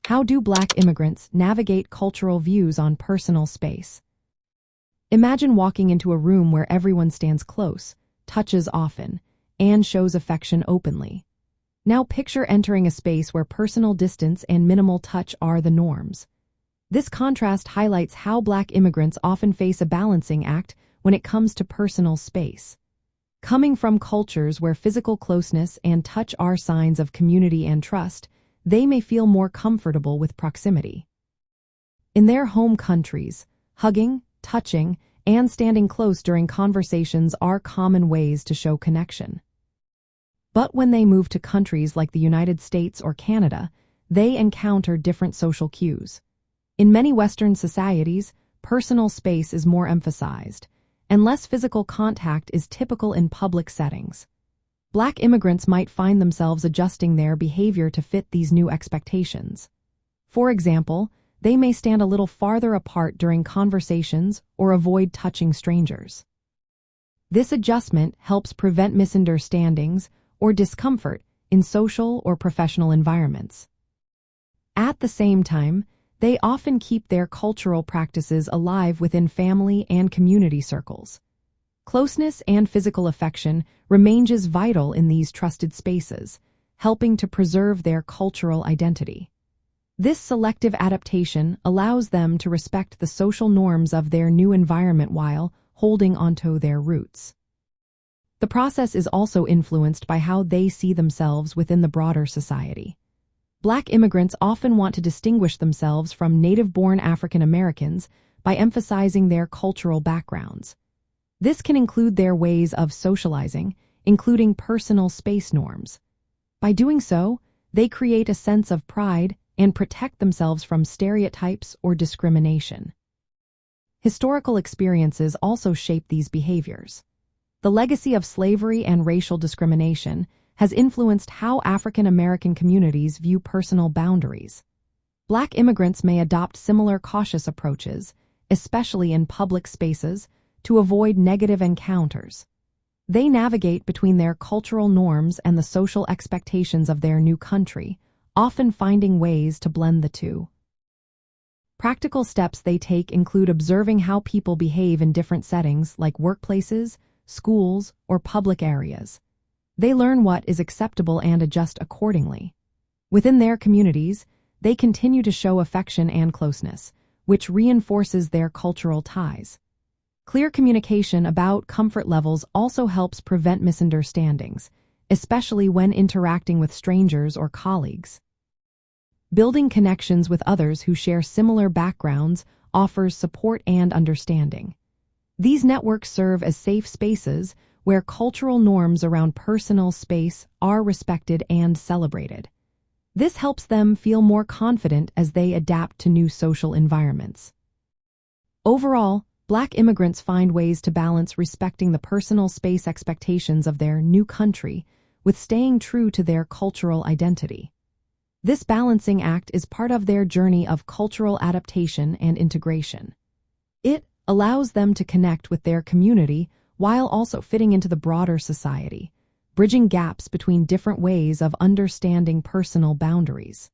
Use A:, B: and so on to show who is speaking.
A: How do Black immigrants navigate cultural views on personal space? Imagine walking into a room where everyone stands close, touches often, and shows affection openly. Now picture entering a space where personal distance and minimal touch are the norms. This contrast highlights how Black immigrants often face a balancing act when it comes to personal space. Coming from cultures where physical closeness and touch are signs of community and trust, they may feel more comfortable with proximity. In their home countries, hugging, touching, and standing close during conversations are common ways to show connection. But when they move to countries like the United States or Canada, they encounter different social cues. In many Western societies, personal space is more emphasized, and less physical contact is typical in public settings. Black immigrants might find themselves adjusting their behavior to fit these new expectations. For example, they may stand a little farther apart during conversations or avoid touching strangers. This adjustment helps prevent misunderstandings or discomfort in social or professional environments. At the same time, they often keep their cultural practices alive within family and community circles. Closeness and physical affection remains vital in these trusted spaces, helping to preserve their cultural identity. This selective adaptation allows them to respect the social norms of their new environment while holding onto their roots. The process is also influenced by how they see themselves within the broader society. Black immigrants often want to distinguish themselves from native-born African Americans by emphasizing their cultural backgrounds. This can include their ways of socializing, including personal space norms. By doing so, they create a sense of pride and protect themselves from stereotypes or discrimination. Historical experiences also shape these behaviors. The legacy of slavery and racial discrimination has influenced how African American communities view personal boundaries. Black immigrants may adopt similar cautious approaches, especially in public spaces, to avoid negative encounters. They navigate between their cultural norms and the social expectations of their new country, often finding ways to blend the two. Practical steps they take include observing how people behave in different settings like workplaces, schools, or public areas. They learn what is acceptable and adjust accordingly. Within their communities, they continue to show affection and closeness, which reinforces their cultural ties. Clear communication about comfort levels also helps prevent misunderstandings, especially when interacting with strangers or colleagues. Building connections with others who share similar backgrounds offers support and understanding. These networks serve as safe spaces where cultural norms around personal space are respected and celebrated. This helps them feel more confident as they adapt to new social environments. Overall, Black immigrants find ways to balance respecting the personal space expectations of their new country with staying true to their cultural identity. This balancing act is part of their journey of cultural adaptation and integration. It allows them to connect with their community while also fitting into the broader society, bridging gaps between different ways of understanding personal boundaries.